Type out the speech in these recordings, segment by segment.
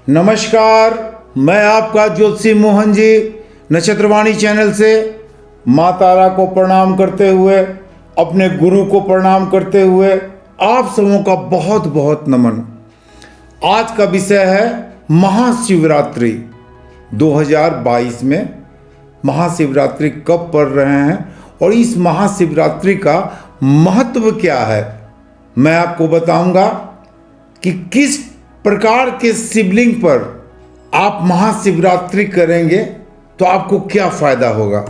नमस्कार, मैं आपका ज्योतिषी मोहन जी नक्षत्रवाणी चैनल से माँ तारा को प्रणाम करते हुए, अपने गुरु को प्रणाम करते हुए आप सबों का बहुत बहुत नमन। आज का विषय है महाशिवरात्रि। 2022 में महाशिवरात्रि कब पड़ रहे हैं और इस महाशिवरात्रि का महत्व क्या है, मैं आपको बताऊंगा कि किस प्रकार के शिवलिंग पर आप महाशिवरात्रि करेंगे तो आपको क्या फायदा होगा।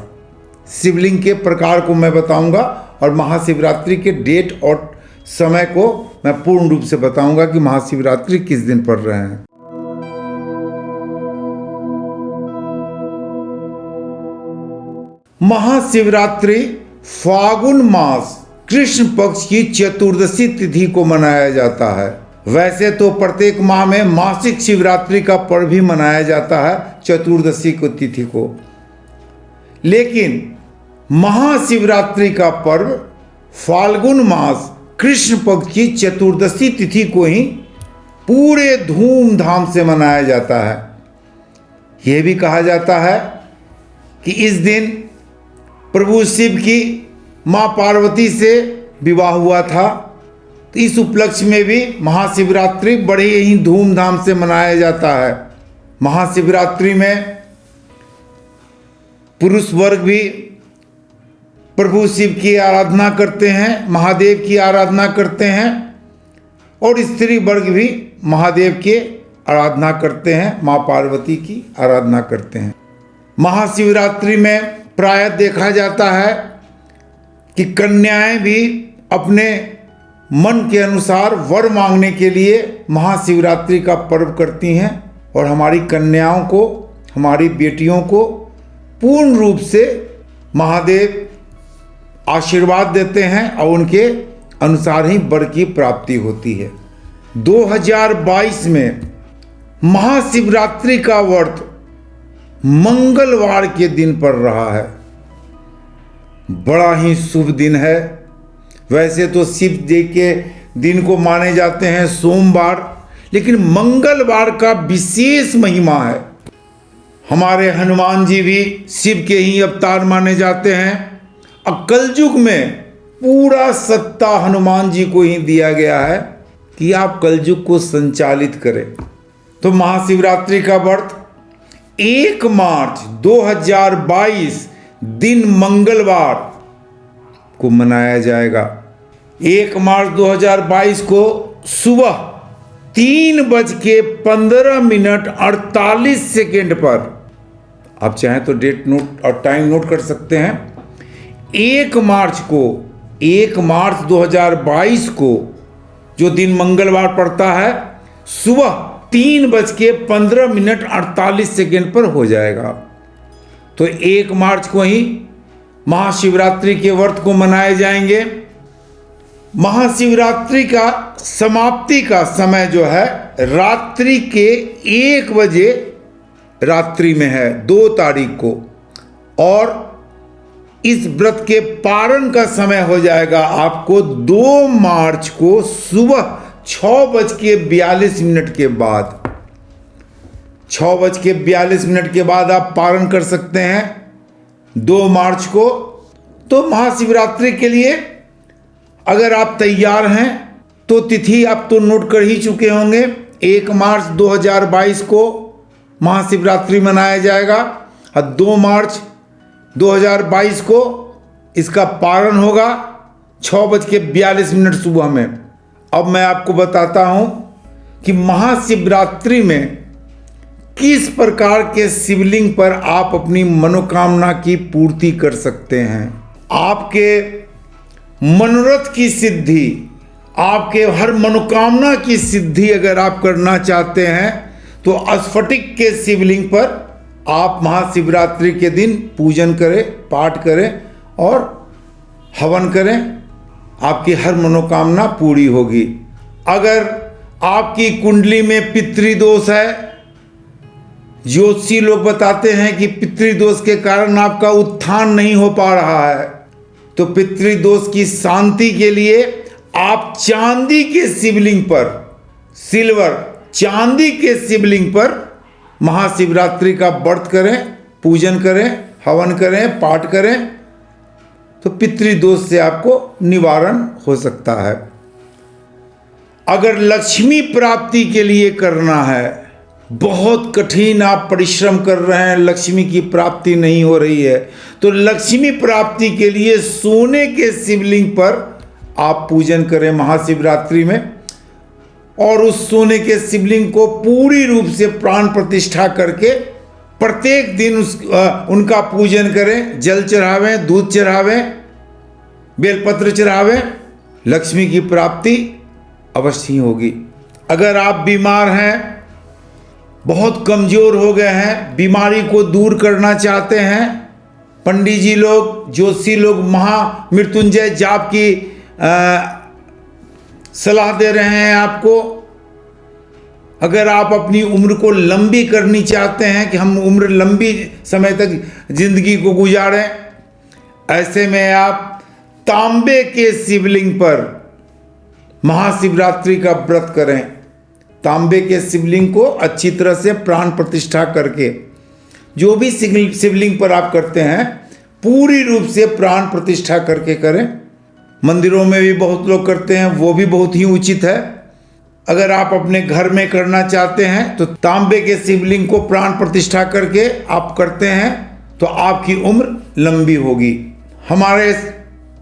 शिवलिंग के प्रकार को मैं बताऊंगा और महाशिवरात्रि के डेट और समय को मैं पूर्ण रूप से बताऊंगा कि महाशिवरात्रि किस दिन पड़ रहे हैं। महाशिवरात्रि फागुन मास कृष्ण पक्ष की चतुर्दशी तिथि को मनाया जाता है। वैसे तो प्रत्येक माह में मासिक शिवरात्रि का पर्व भी मनाया जाता है चतुर्दशी को तिथि को, लेकिन महाशिवरात्रि का पर्व फाल्गुन मास कृष्ण पक्ष की चतुर्दशी तिथि को ही पूरे धूमधाम से मनाया जाता है। यह भी कहा जाता है कि इस दिन प्रभु शिव की माँ पार्वती से विवाह हुआ था, तो इस उपलक्ष्य में भी महाशिवरात्रि बड़े ही धूमधाम से मनाया जाता है। महाशिवरात्रि में पुरुष वर्ग भी प्रभु शिव की आराधना करते हैं, महादेव की आराधना करते हैं, और स्त्री वर्ग भी महादेव की आराधना करते हैं, माँ पार्वती की आराधना करते हैं। महाशिवरात्रि में प्रायः देखा जाता है कि कन्याएं भी अपने मन के अनुसार वर मांगने के लिए महाशिवरात्रि का पर्व करती हैं और हमारी कन्याओं को, हमारी बेटियों को पूर्ण रूप से महादेव आशीर्वाद देते हैं और उनके अनुसार ही वर की प्राप्ति होती है। 2022 में महाशिवरात्रि का व्रत मंगलवार के दिन पड़ रहा है। बड़ा ही शुभ दिन है। वैसे तो शिव जी के दिन को माने जाते हैं सोमवार, लेकिन मंगलवार का विशेष महिमा है। हमारे हनुमान जी भी शिव के ही अवतार माने जाते हैं। अब कलयुग में पूरा सत्ता हनुमान जी को ही दिया गया है कि आप कलयुग को संचालित करें। तो महाशिवरात्रि का व्रत 1 मार्च 2022 दिन मंगलवार को मनाया जाएगा। 1 मार्च 2022 को सुबह 3:15 पर, आप चाहें तो डेट नोट और टाइम नोट कर सकते हैं। 1 मार्च 2022 को जो दिन मंगलवार पड़ता है, सुबह 3:15 पर हो जाएगा। तो 1 मार्च को ही महाशिवरात्रि के व्रत को मनाए जाएंगे। महाशिवरात्रि का समाप्ति का समय जो है रात्रि के 1 बजे रात्रि में है, 2 तारीख को, और इस व्रत के पारण का समय हो जाएगा आपको 2 मार्च को सुबह 6:42 के बाद। 6:42 के बाद आप पारण कर सकते हैं 2 मार्च को। तो महाशिवरात्रि के लिए अगर आप तैयार हैं तो तिथि आप तो नोट कर ही चुके होंगे। 1 मार्च 2022 को महाशिवरात्रि मनाया जाएगा और 2 मार्च 2022 को इसका पारण होगा 6:42 सुबह में। अब मैं आपको बताता हूं कि महाशिवरात्रि में किस प्रकार के शिवलिंग पर आप अपनी मनोकामना की पूर्ति कर सकते हैं। आपके मनोरथ की सिद्धि, आपके हर मनोकामना की सिद्धि अगर आप करना चाहते हैं तो स्फटिक के शिवलिंग पर आप महाशिवरात्रि के दिन पूजन करें, पाठ करें और हवन करें, आपकी हर मनोकामना पूरी होगी। अगर आपकी कुंडली में पितृदोष है, ज्योतिषी लोग बताते हैं कि पितृदोष के कारण आपका उत्थान नहीं हो पा रहा है, तो पितृदोष की शांति के लिए आप चांदी के शिवलिंग पर, सिल्वर चांदी के शिवलिंग पर महाशिवरात्रि का व्रत करें, पूजन करें, हवन करें, पाठ करें, तो पितृदोष से आपको निवारण हो सकता है। अगर लक्ष्मी प्राप्ति के लिए करना है, बहुत कठिन आप परिश्रम कर रहे हैं, लक्ष्मी की प्राप्ति नहीं हो रही है, तो लक्ष्मी प्राप्ति के लिए सोने के शिवलिंग पर आप पूजन करें महाशिवरात्रि में, और उस सोने के शिवलिंग को पूरी रूप से प्राण प्रतिष्ठा करके प्रत्येक दिन उनका पूजन करें। जल चढ़ावें, दूध चढ़ावें, बेलपत्र चढ़ावें, लक्ष्मी की प्राप्ति अवश्य ही होगी। अगर आप बीमार हैं, बहुत कमजोर हो गए हैं, बीमारी को दूर करना चाहते हैं, पंडित जी लोग, ज्योतिषी लोग महामृत्युंजय जाप की सलाह दे रहे हैं आपको। अगर आप अपनी उम्र को लंबी करनी चाहते हैं कि हम उम्र लंबी समय तक जिंदगी को गुजारें, ऐसे में आप तांबे के शिवलिंग पर महाशिवरात्रि का व्रत करें। तांबे के शिवलिंग को अच्छी तरह से प्राण प्रतिष्ठा करके, जो भी शिवलिंग पर आप करते हैं पूरी रूप से प्राण प्रतिष्ठा करके करें। मंदिरों में भी बहुत लोग करते हैं, वो भी बहुत ही उचित है। अगर आप अपने घर में करना चाहते हैं तो तांबे के शिवलिंग को प्राण प्रतिष्ठा करके आप करते हैं तो आपकी उम्र लंबी होगी। हमारे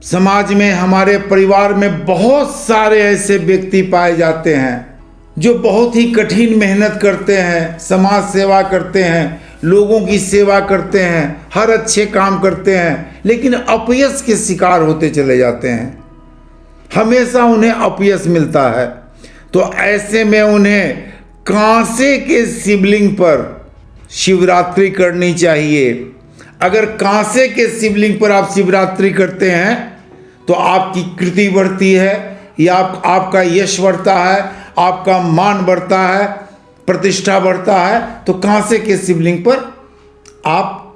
समाज में, हमारे परिवार में बहुत सारे ऐसे व्यक्ति पाए जाते हैं जो बहुत ही कठिन मेहनत करते हैं, समाज सेवा करते हैं, लोगों की सेवा करते हैं, हर अच्छे काम करते हैं, लेकिन अपयश के शिकार होते चले जाते हैं। हमेशा उन्हें अपयश मिलता है। तो ऐसे में उन्हें कांसे के शिवलिंग पर शिवरात्रि करनी चाहिए। अगर कांसे के शिवलिंग पर आप शिवरात्रि करते हैं तो आपकी कृति बढ़ती है, या आपका यश बढ़ता है, आपका मान बढ़ता है, प्रतिष्ठा बढ़ता है। तो कांसे के शिवलिंग पर आप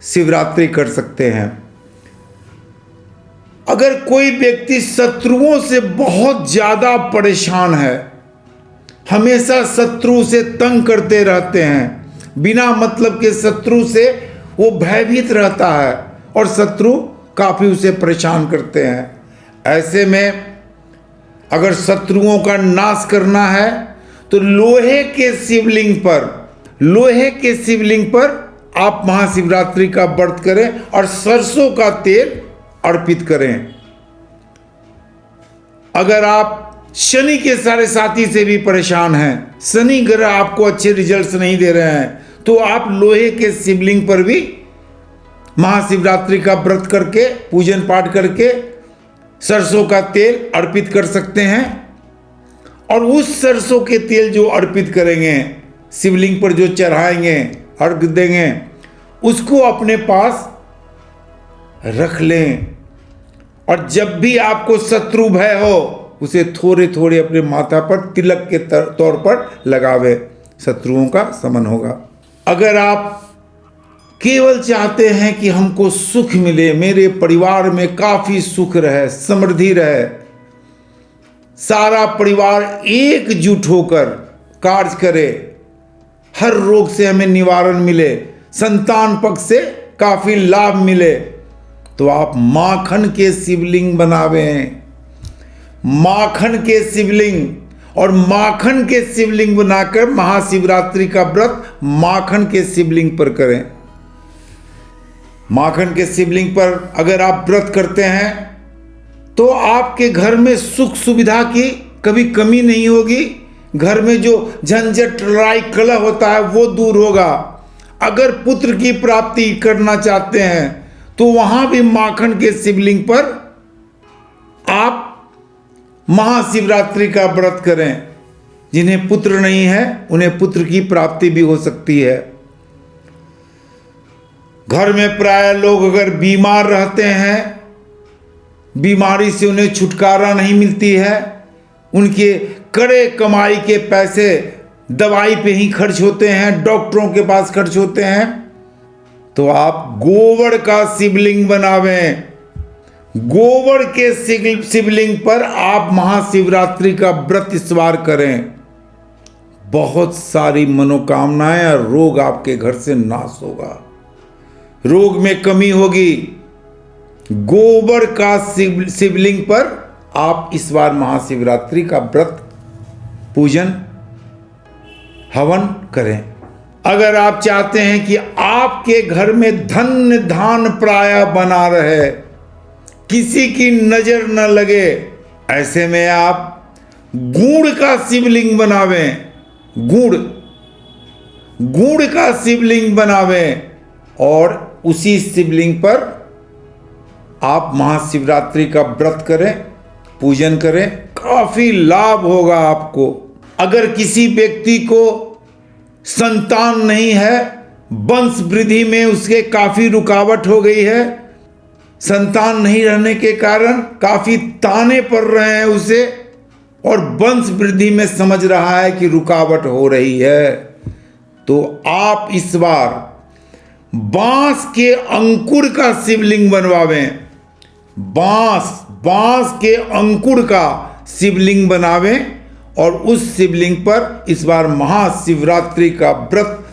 शिवरात्रि कर सकते हैं। अगर कोई व्यक्ति शत्रुओं से बहुत ज्यादा परेशान है, हमेशा शत्रु से तंग करते रहते हैं, बिना मतलब के शत्रु से वो भयभीत रहता है और शत्रु काफी उसे परेशान करते हैं, ऐसे में अगर शत्रुओं का नाश करना है तो लोहे के शिवलिंग पर आप महाशिवरात्रि का व्रत करें और सरसों का तेल अर्पित करें। अगर आप शनि के सारे साथी से भी परेशान हैं, शनि ग्रह आपको अच्छे रिजल्ट्स नहीं दे रहे हैं, तो आप लोहे के शिवलिंग पर भी महाशिवरात्रि का व्रत करके, पूजन पाठ करके सरसों का तेल अर्पित कर सकते हैं। और उस सरसों के तेल जो अर्पित करेंगे, शिवलिंग पर जो चढ़ाएंगे, अर्घ देंगे, उसको अपने पास रख लें। और जब भी आपको शत्रु भय हो, उसे थोड़े थोड़े अपने माथा पर तिलक के तौर पर लगावे, शत्रुओं का शमन होगा। अगर आप केवल चाहते हैं कि हमको सुख मिले, मेरे परिवार में काफी सुख रहे, समृद्धि रहे, सारा परिवार एकजुट होकर कार्य करे, हर रोग से हमें निवारण मिले, संतान पक्ष से काफी लाभ मिले, तो आप माखन के शिवलिंग बनावें। माखन के शिवलिंग, और माखन के शिवलिंग बनाकर महाशिवरात्रि का व्रत माखन के शिवलिंग पर करें। माखन के शिवलिंग पर अगर आप व्रत करते हैं तो आपके घर में सुख सुविधा की कभी कमी नहीं होगी। घर में जो झंझट, लड़ाई, कलह होता है वो दूर होगा। अगर पुत्र की प्राप्ति करना चाहते हैं तो वहां भी माखन के शिवलिंग पर आप महाशिवरात्रि का व्रत करें। जिन्हें पुत्र नहीं है उन्हें पुत्र की प्राप्ति भी हो सकती है। घर में प्राय लोग अगर बीमार रहते हैं, बीमारी से उन्हें छुटकारा नहीं मिलती है, उनके कड़े कमाई के पैसे दवाई पे ही खर्च होते हैं, डॉक्टरों के पास खर्च होते हैं, तो आप गोबर का शिवलिंग बनावें। गोबर के शिवलिंग पर आप महाशिवरात्रि का व्रत इस बार करें। बहुत सारी मनोकामनाएं और रोग आपके घर से नाश होगा, रोग में कमी होगी। गोबर का शिवलिंग पर आप इस बार महाशिवरात्रि का व्रत, पूजन, हवन करें। अगर आप चाहते हैं कि आपके घर में धन धान प्राय बना रहे, किसी की नजर न लगे, ऐसे में आप गुड़ का शिवलिंग बनावें, गुड़ का शिवलिंग बनावें और उसी शिवलिंग पर आप महाशिवरात्रि का व्रत करें, पूजन करें, काफी लाभ होगा आपको। अगर किसी व्यक्ति को संतान नहीं है, वंश वृद्धि में उसके काफी रुकावट हो गई है, संतान नहीं रहने के कारण काफी ताने पड़ रहे हैं उसे, और वंश वृद्धि में समझ रहा है कि रुकावट हो रही है, तो आप इस बार बांस के अंकुर का शिवलिंग बनवावें। बांस के अंकुर का शिवलिंग बनावें और उस शिवलिंग पर इस बार महाशिवरात्रि का व्रत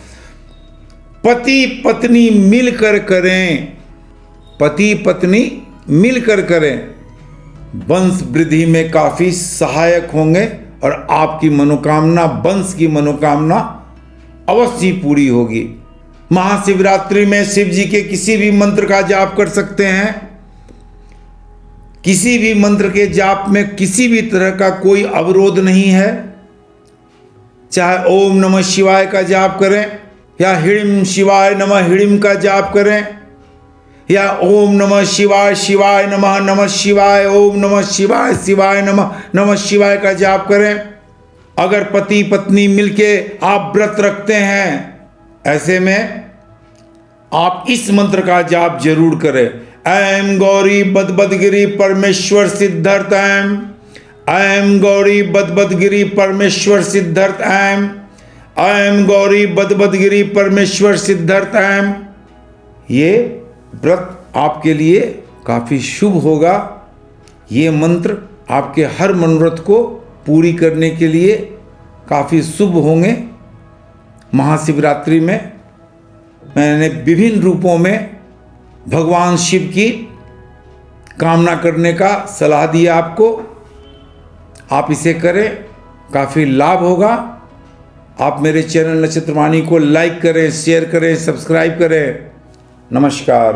पति पत्नी मिलकर करें, पति पत्नी मिलकर करें। वंश वृद्धि में काफी सहायक होंगे और आपकी मनोकामना, वंश की मनोकामना अवश्य पूरी होगी। महाशिवरात्रि में शिव जी के किसी भी मंत्र का जाप कर सकते हैं। किसी भी मंत्र के जाप में किसी भी तरह का कोई अवरोध नहीं है। चाहे ओम नमः शिवाय का जाप करें या हिडिम शिवाय नमः हिडिम का जाप करें, या ओम नमः शिवाय शिवाय नमः नमः शिवाय, ओम नमः शिवाय शिवाय नमः नमः शिवाय का जाप करें। अगर पति पत्नी मिलके आप व्रत रखते हैं, ऐसे में आप इस मंत्र का जाप जरूर करें। ऐम गौरी बदबदगिरी परमेश्वर सिद्धर्थ ऐम, ऐम गौरी बदबदगिरी परमेश्वर सिद्धर्थ ऐम, ऐम गौरी बदबदगिरी परमेश्वर सिद्धर्थ ऐम। ये व्रत आपके लिए काफी शुभ होगा। ये मंत्र आपके हर मनोरथ को पूरी करने के लिए काफी शुभ होंगे। महाशिवरात्रि में मैंने विभिन्न रूपों में भगवान शिव की कामना करने का सलाह दिया आपको। आप इसे करें, काफी लाभ होगा। आप मेरे चैनल नक्षत्रवाणी को लाइक करें, शेयर करें, सब्सक्राइब करें। नमस्कार।